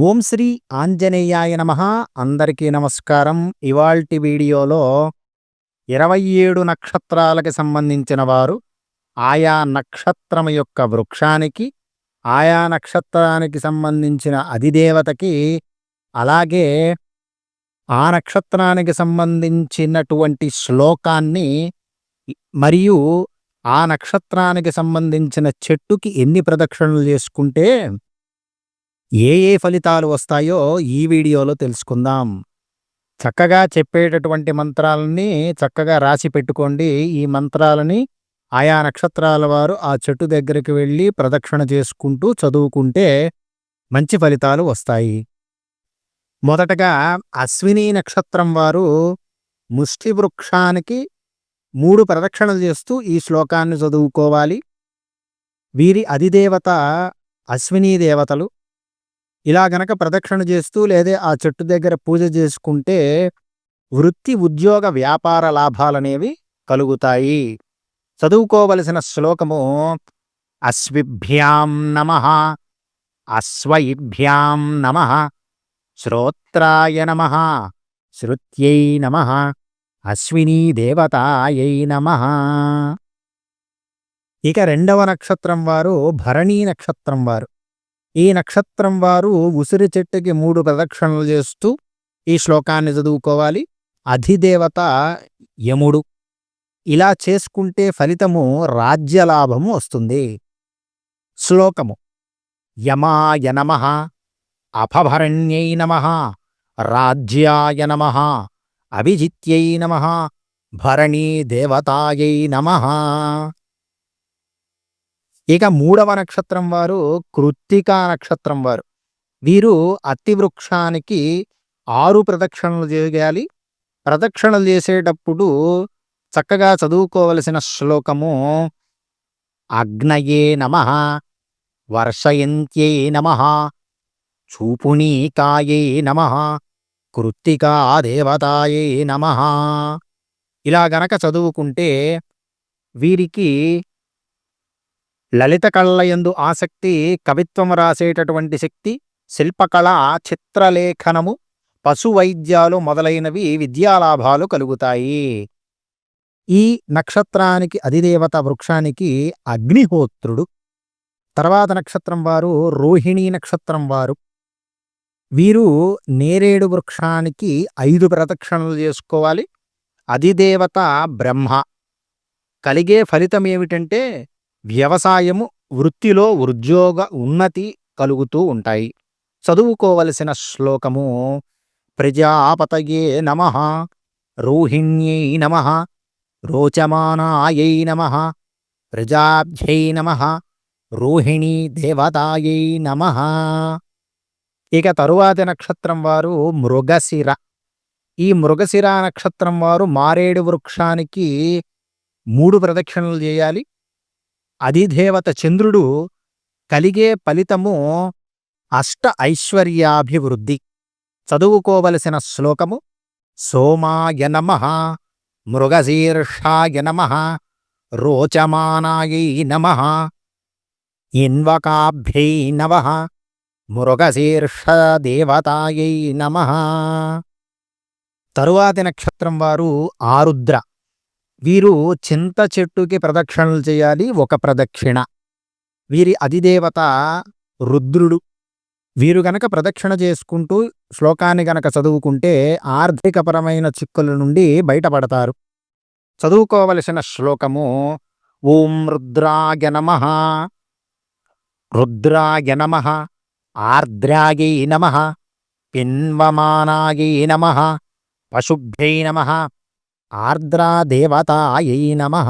ఓం శ్రీ ఆంజనేయాయ నమః. అందరికీ నమస్కారం. ఇవాల్టి వీడియోలో 27 నక్షత్రాలకి సంబంధించిన వారు ఆయా నక్షత్రం యొక్క వృక్షానికి, ఆయా నక్షత్రానికి సంబంధించిన అధిదేవతకి, అలాగే ఆ నక్షత్రానికి సంబంధించినటువంటి శ్లోకాన్ని మరియు ఆ నక్షత్రానికి సంబంధించిన చెట్టుకి ఎన్ని ప్రదక్షిణలు చేసుకుంటే ఏ ఏ ఫలితాలు వస్తాయో ఈ వీడియోలో తెలుసుకుందాం. చక్కగా చెప్పేటటువంటి మంత్రాలని చక్కగా రాసి పెట్టుకోండి. ఈ మంత్రాలని ఆయా నక్షత్రాల వారు ఆ చెట్టు దగ్గరికి వెళ్ళి ప్రదక్షిణ చేసుకుంటూ చదువుకుంటే మంచి ఫలితాలు వస్తాయి. మొదటగా అశ్విని నక్షత్రం వారు ముష్టి వృక్షానికి 3 ప్రదక్షిణలు చేస్తూ ఈ శ్లోకాన్ని చదువుకోవాలి. వీరి అధిదేవత అశ్వినీ దేవతలు. ఇలా గనక ప్రదక్షిణ చేస్తూ లేదా ఆ చెట్టు దగ్గర పూజ చేసుకుంటే వృత్తి, ఉద్యోగ, వ్యాపార లాభాలనేవి కలుగుతాయి. చదువుకోవలసిన శ్లోకము అశ్విభ్యాం నమః, అశ్వయిభ్యాం నమః, శ్రోత్రాయ నమః, శృత్యై నమః, అశ్వినీ దేవతాయై నమః. ఇక రెండవ నక్షత్రం వారు భరణీ నక్షత్రం వారు. ఈ నక్షత్రం వారు ఉసిరి చెట్టుకి 3 ప్రదక్షిణలు చేస్తూ ఈ శ్లోకాన్ని చదువుకోవాలి. అధిదేవత యముడు. ఇలా చేసుకుంటే ఫలితము రాజ్యలాభము వస్తుంది. శ్లోకము యమాయ నమః, అపభరణ్యై నమః, రాజ్యాయ నమః, అభిజిత్యై నమః, భరణీ దేవతాయై నమః. ఇక 3వ నక్షత్రం వారు కృత్తికా నక్షత్రం వారు. వీరు అత్తి వృక్షానికి 6 ప్రదక్షిణలు చేయాలి. ప్రదక్షిణలు చేసేటప్పుడు చక్కగా చదువుకోవలసిన శ్లోకము అగ్నయే నమః, వర్షయంత్యై నమః, చూపునీకాయై నమః, కృత్తికా దేవతాయై నమః. ఇలా గనక చదువుకుంటే వీరికి లలిత కళలయందు ఆసక్తి, కవిత్వం రాసేటటువంటి శక్తి, శిల్పకళ, చిత్రలేఖనము, పశువైద్యాలు మొదలైనవి విద్యాలాభాలు కలుగుతాయి. ఈ నక్షత్రానికి అధిదేవత వృక్షానికి అగ్నిహోత్రుడు. తర్వాత నక్షత్రం వారు రోహిణీ నక్షత్రం వారు. వీరు నేరేడు వృక్షానికి 5 ప్రదక్షిణలు చేసుకోవాలి. అధిదేవత బ్రహ్మ. కలిగే ఫలితం ఏమిటంటే వ్యవసాయము, వృత్తిలో ఉద్యోగ ఉన్నతి కలుగుతూ ఉంటాయి. చదువుకోవలసిన శ్లోకము ప్రజాపతయే నమః, రోహిణ్యై నమః, రోచమానాయై నమః, ప్రజాభ్యై నమః, రోహిణీ దేవతాయై నమః. ఇక తరువాతి నక్షత్రం వారు మృగశిర. ఈ మృగశిర నక్షత్రం వారు మారేడు వృక్షానికి 3 ప్రదక్షిణలు చేయాలి. అధిదేవత చంద్రుడు. కలిగే ఫలితము అష్ట ఐశ్వర్యాభివృద్ధి. చదువుకోవలసిన శ్లోకము సోమాయ నమః, మృగశీర్షాయ నమః, రోచమానాయై నమః, ఇన్వకాభ్యై నమః, మృగశీర్ష దేవతాయై నమః. తరువాతి నక్షత్రం వారు ఆరుద్ర. వీరు చింత చెట్టుకి ప్రదక్షిణలు చేయాలి. 1 ప్రదక్షిణ. వీరి అధిదేవత రుద్రుడు. వీరు గనక ప్రదక్షిణ చేసుకుంటూ శ్లోకాన్ని గనక చదువుకుంటే ఆర్థికపరమైన చిక్కుల నుండి బయటపడతారు. చదువుకోవలసిన శ్లోకము ఓం రుద్రాయ నమః, రుద్రాయ నమః, ఆర్ద్రాయై నమః, పిన్వమానాయై నమః, పశుభ్యై నమః, ఆర్ద్రా దేవతాయై నమః.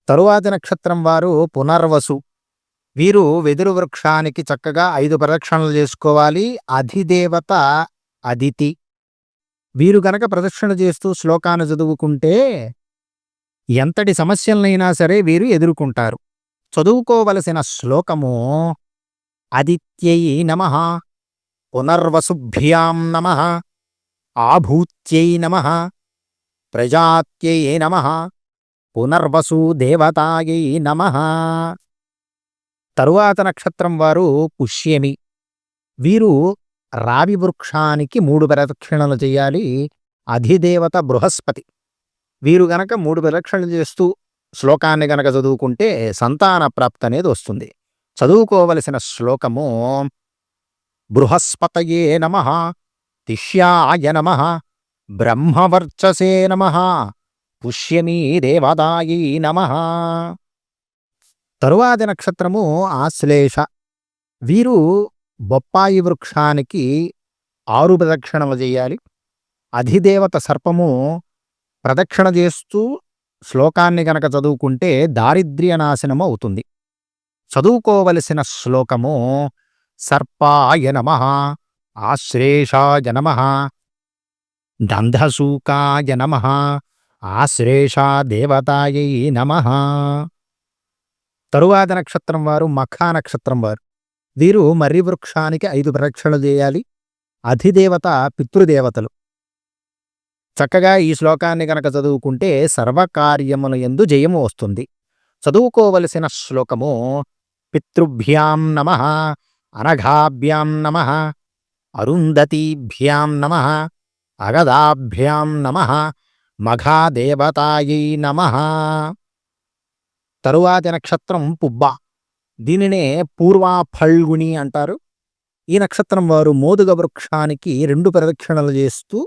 తరువాతి నక్షత్రం వారు పునర్వసు. వీరు వెదురు వృక్షానికి చక్కగా 5 ప్రదక్షిణలు చేసుకోవాలి. అధిదేవత అదితి. వీరు గనక ప్రదక్షిణ చేస్తూ శ్లోకాన్ని చదువుకుంటే ఎంతటి సమస్యలనైనా సరే వీరు ఎదుర్కొంటారు. చదువుకోవలసిన శ్లోకము ఆదిత్యై నమః, పునర్వసుభ్యాం నమః, ఆభూత్యై నమః, ప్రజాత్యై నమః, పునర్వసు దేవతాయై నమః. తరువాత నక్షత్రం వారు పుష్యమి. వీరు రావి వృక్షానికి 3 ప్రదక్షిణలు చేయాలి. అధిదేవత బృహస్పతి. వీరు గనక 3 ప్రదక్షిణలు చేస్తూ శ్లోకాన్ని గనక చదువుకుంటే సంతాన ప్రాప్తి అనేది వస్తుంది. చదువుకోవలసిన శ్లోకము బృహస్పతయే నమః, తిష్యాయ నమః, బ్రహ్మవర్చసే నమః, పుష్యమీ దేవతాయై నమః. తరువాతి నక్షత్రము ఆశ్లేష. వీరు బొప్పాయి వృక్షానికి 6 ప్రదక్షిణలు చేయాలి. అధిదేవత సర్పము. ప్రదక్షిణ చేస్తూ శ్లోకాన్ని గనక చదువుకుంటే దారిద్ర్య నాశనము అవుతుంది. చదువుకోవలసిన శ్లోకము సర్పాయ నమః, ఆశ్లేషాయ నమః, దంధసూకాయ నమః, ఆశ్లేషా దేవతాయై నమః. తరువాతి నక్షత్రం వారు మఖా నక్షత్రం వారు. వీరు మర్రి వృక్షానికి 5 ప్రదక్షిణలు చేయాలి. అధిదేవత పితృదేవతలు. చక్కగా ఈ శ్లోకాన్ని గనక చదువుకుంటే సర్వకార్యముల యందు జయము వస్తుంది. చదువుకోవలసిన శ్లోకము పితృభ్యాం నమః, అనఘాభ్యాం నమః, అరుంధతీభ్యాం నమః, అగదాభ్యాం నమః, మఘాదేవతాయై నమః. తరువాతి నక్షత్రం పుబ్బ. దీనినే పూర్వా ఫల్గుణి అంటారు. ఈ నక్షత్రం వారు మోదుగ వృక్షానికి 2 ప్రదక్షిణలు చేస్తూ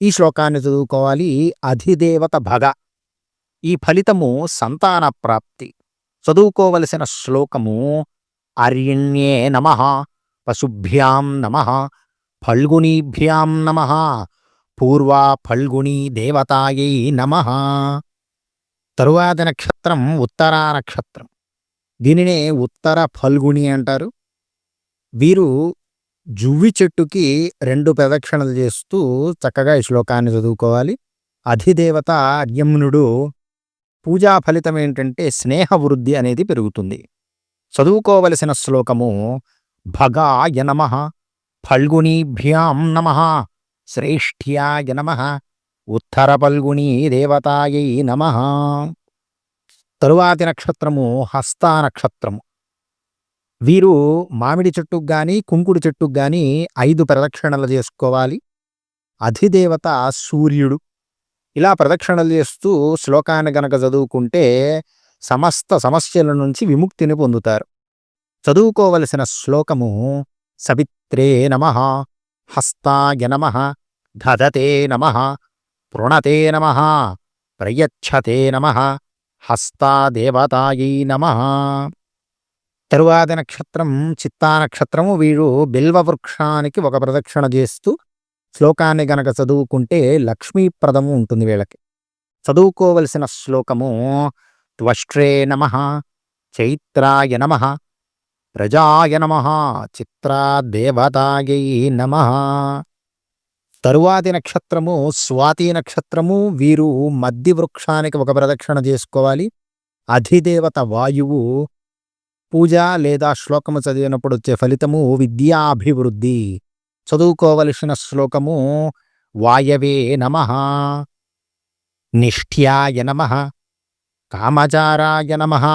ఈ శ్లోకాన్ని చదువుకోవాలి. అధిదేవత భగ. ఈ ఫలితము సంతాన ప్రాప్తి. చదువుకోవలసిన శ్లోకము అర్యణ్యే నమః, పశుభ్యాం నమః, ఫల్గుణీభ్యాం నమః, పూర్వా ఫల్గుణీ దేవతాయై నమః. తరువాతి నక్షత్రం ఉత్తరా నక్షత్రం. దీనినే ఉత్తర ఫల్గుణి అంటారు. వీరు జువ్వి చెట్టుకి 2 ప్రదక్షిణలు చేస్తూ చక్కగా ఈ శ్లోకాన్ని చదువుకోవాలి. అధిదేవత అర్యమ్నుడు. పూజా ఫలితం ఏంటంటే స్నేహ వృద్ధి అనేది పెరుగుతుంది. చదువుకోవలసిన శ్లోకము భగాయ నమః, ఫల్గుణీభ్యాం నమః, శ్రేష్ఠ్యాయ నమః, ఉత్తర ఫల్గుణీ దేవతాయై నమః. తరువాతి నక్షత్రము హస్తా నక్షత్రము. వీరు మామిడి చెట్టుకు గాని కుంకుడు చెట్టుకు గాని 5 ప్రదక్షిణలు చేసుకోవాలి. అధిదేవత సూర్యుడు. ఇలా ప్రదక్షిణలు చేస్తూ శ్లోకాన్ని గనక చదువుకుంటే సమస్త సమస్యల నుంచి విముక్తిని పొందుతారు. చదువుకోవలసిన శ్లోకము సవిత్రే నమః, హస్తాయ నమః, దధతే నమః, పృణతే నమః, ప్రయచ్ఛతే నమః, హస్తాదేవతాయై నమః. తరువాతి నక్షత్రం చిత్తా నక్షత్రము. వీరు బిల్వ వృక్షానికి 1 ప్రదక్షిణ చేస్తూ శ్లోకాన్ని గనక చదువుకుంటే లక్ష్మీప్రదము ఉంటుంది వీళ్ళకి. చదువుకోవలసిన శ్లోకము త్వష్ట్రే నమః, చైత్రాయ నమః, ప్రజాయ నమః, చిత్రాదేవతాయై నమః. తరువాతి నక్షత్రము స్వాతి నక్షత్రము. వీరు మద్ది వృక్షానికి 1 ప్రదక్షిణ చేసుకోవాలి. అధిదేవత వాయువు. పూజ లేదా శ్లోకము చదివినప్పుడు వచ్చే ఫలితము విద్యాభివృద్ధి. చదువుకోవలసిన శ్లోకము వాయవే నమః, నిష్ఠ్యాయ నమః, కామచారాయ నమః,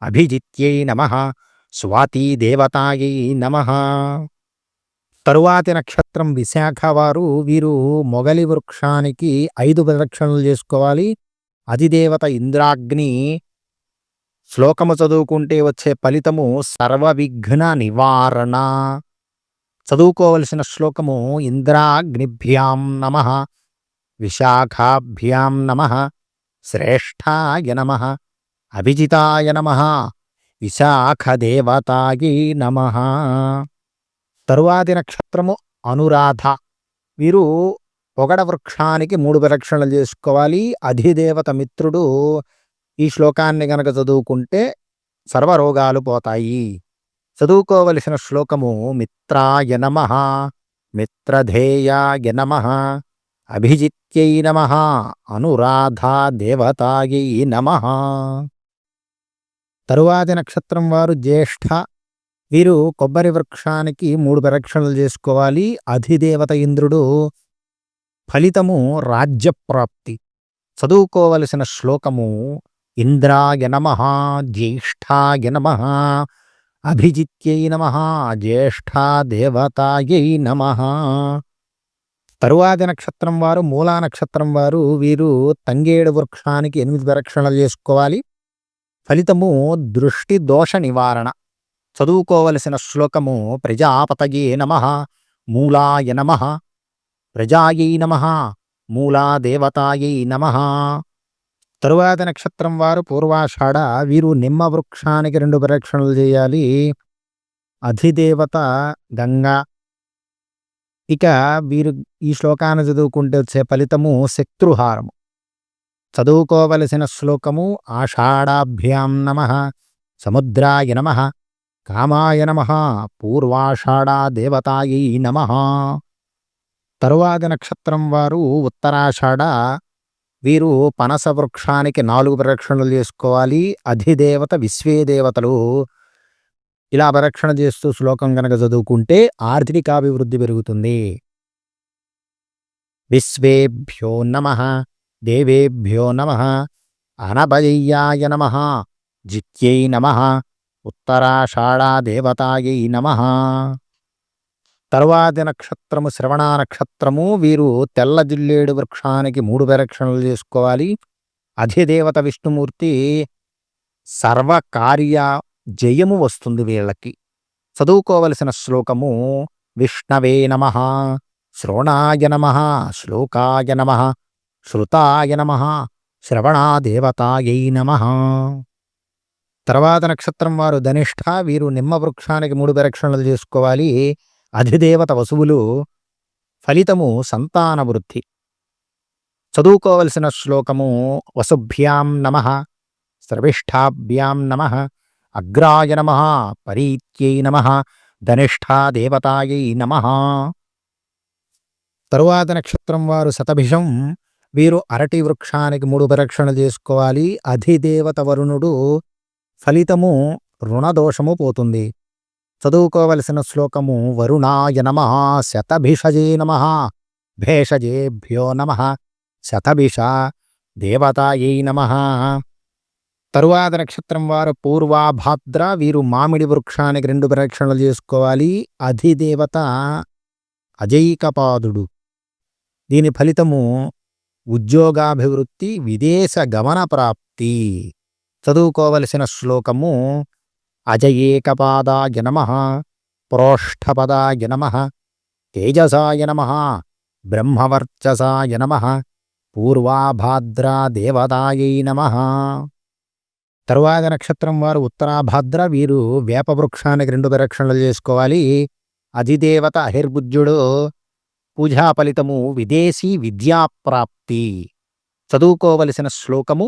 అభిజిత్యై నమః, స్వాతీదేవతాయై నమః. తరువాతి నక్షత్రం విశాఖ వారు. వీరు మొగలి వృక్షానికి 5 ప్రదక్షిణలు చేసుకోవాలి. అధిదేవత ఇంద్రాగ్ని. శ్లోకము చదువుకుంటే వచ్చే ఫలితము సర్వవిఘ్న నివారణ. చదువుకోవలసిన శ్లోకము ఇంద్రాగ్నిభ్యాం నమః, విశాఖాభ్యాం నమః, శ్రేష్ఠాయ నమః, అభిజితాయ నమః, విశాఖదేవతాయై నమః. తరువాతి నక్షత్రము అనురాధ. వీరు పొగడ వృక్షానికి 3 ప్రదక్షిణలు చేసుకోవాలి. అధిదేవత మిత్రుడు. ఈ శ్లోకాన్ని గనక చదువుకుంటే సర్వరోగాలు పోతాయి. చదువుకోవలసిన శ్లోకము మిత్రాయ నమః, మిత్రధేయాయ నమః, అభిజిత్యై నమః, అనురాధా దేవతాయై నమః. తరువాతి నక్షత్రం వారు జ్యేష్ఠ. వీరు కొబ్బరి వృక్షానికి 3 ప్రదక్షిణలు చేసుకోవాలి. అధిదేవత ఇంద్రుడు. ఫలితము రాజ్యప్రాప్తి. చదువుకోవలసిన శ్లోకము ఇంద్రాయ నమః, జ్యేష్ఠాయ నమః, అభిజిత్యై నమః జ్యేష్ఠా దేవతాయై నమః. తరువాతి నక్షత్రం వారు మూలా నక్షత్రం వారు, వీరు తంగేడు వృక్షానికి 8 ప్రదక్షిణలు చేసుకోవాలి. ఫలితము దృష్టి దోష నివారణ. చదువుకోవలసిన శ్లోకము ప్రజాపతయే నమః మూలాయ నమః, ప్రజాయై నమః మూలా దేవతాయై నమః. తరువాతి నక్షత్రం వారు పూర్వాషాఢ, వీరు నిమ్మ వృక్షానికి 2 ప్రదక్షిణలు చేయాలి. అధిదేవత గంగా. ఇక వీరు ఈ శ్లోకాన్ని చదువుకుంటే వచ్చే ఫలితము శత్రుహారము. చదువుకోవలసిన శ్లోకము ఆషాఢాభ్యాం నమః సముద్రాయ నమః కామాయ నమః పూర్వాషాఢ దేవతాయై నమః. తరువాతి నక్షత్రం వారు ఉత్తరాషాఢ, వీరు పనస వృక్షానికి 4 ప్రదక్షిణలు చేసుకోవాలి. అధిదేవత విశ్వే దేవతలు. ఇలా ప్రదక్షిణ చేస్తూ శ్లోకం గనక చదువుకుంటే ఆర్థికాభివృద్ధి పెరుగుతుంది. విశ్వేభ్యో నమః దేవేభ్యో నమః అనభయాయ నమః జిత్యై నమః ఉత్తరాషాఢ దేవతాయై నమః. తరువాతి నక్షత్రము శ్రవణ నక్షత్రము, వీరు తెల్ల జిల్లేడు వృక్షానికి 3 ప్రదక్షిణలు చేసుకోవాలి. అధిదేవత విష్ణుమూర్తి. సర్వకార్య జయము వస్తుంది వీళ్ళకి. చదువుకోవలసిన శ్లోకము విష్ణవే నమః శ్రోణాయ నమః శ్లోకాయ నమః శ్రుతాయ నమః శ్రవణాదేవతాయై నమః. తర్వాత నక్షత్రం వారు ధనిష్ఠ, వీరు నిమ్మ వృక్షానికి 3 ప్రదక్షిణలు చేసుకోవాలి. అధిదేవత వసువులు. ఫలితము సంతాన వృద్ధి. చదువుకోవలసిన శ్లోకము వసుభ్యాం నమః స్రవిష్ఠాభ్యాం నమః అగ్రాయ నమః పరీత్యై నమః ధనిష్ఠా దేవతాయై నమః. తరువాత నక్షత్రం వారు శతభిషం, వీరు అరటి వృక్షానికి 3 ప్రదక్షిణలు చేసుకోవాలి. అధిదేవత వరుణుడు. ఫలితము రుణదోషము పోతుంది. చదువుకోవలసిన శ్లోకము వరుణాయ నమః శతభిషజే నమః భేషజేభ్యో నమః శతభిష దేవతాయై నమః. తరువాత నక్షత్రం వారు పూర్వాభాద్ర, వీరు మామిడి వృక్షానికి 2 ప్రదక్షిణలు చేసుకోవాలి. అధిదేవత అజైకపాదుడు. దీని ఫలితము ఉద్యోగాభివృద్ధి, విదేశ గమన ప్రాప్తి. చదువుకోవలసిన శ్లోకము అజయేకపాదాయ నమః ప్రోష్ఠపదాయ నమః తేజసాయ నమః బ్రహ్మవర్చసాయ నమః పూర్వాభాద్రా దేవతాయై నమః. తరువాత నక్షత్రం వారు ఉత్తరాభాద్ర, వీరు వేప వృక్షానికి 2 ప్రదక్షిణలు చేసుకోవాలి. అధిదేవత అహిర్బుద్ధుడు. పూజా ఫలితము విదేశీ విద్యాప్రాప్తి. చదువుకోవలసిన శ్లోకము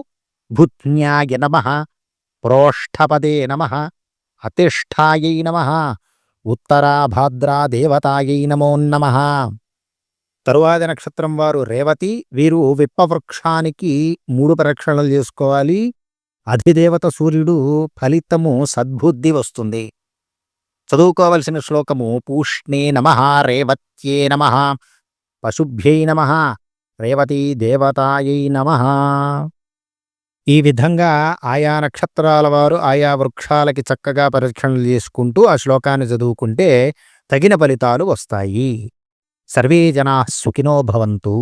భుత్న్యాయ నమః ప్రోష్ఠపదే నమః అతిష్ఠాయై నమః ఉత్తరాభాద్రా దేవతాయై నమో నమః. తరువాతి నక్షత్రం వారు రేవతి, వీరు విప్పవృక్షానికి 3 ప్రదక్షిణలు చేసుకోవాలి. అధిదేవత సూర్యుడు. ఫలితము సద్బుద్ధి వస్తుంది. చదువుకోవలసిన శ్లోకము పూష్ణే నమః రేవత్యే నమః పశుభ్యై నమః రేవతీ దేవతాయై నమః. ఈ విధంగా ఆయా నక్షత్రాల వారు ఆయా వృక్షాలకి చక్కగా ప్రదక్షిణలు చేసుకుంటూ ఆ శ్లోకాన్ని చదువుకుంటే తగిన ఫలితాలు వస్తాయి. సర్వే జనాః సుఖినో భవంతు.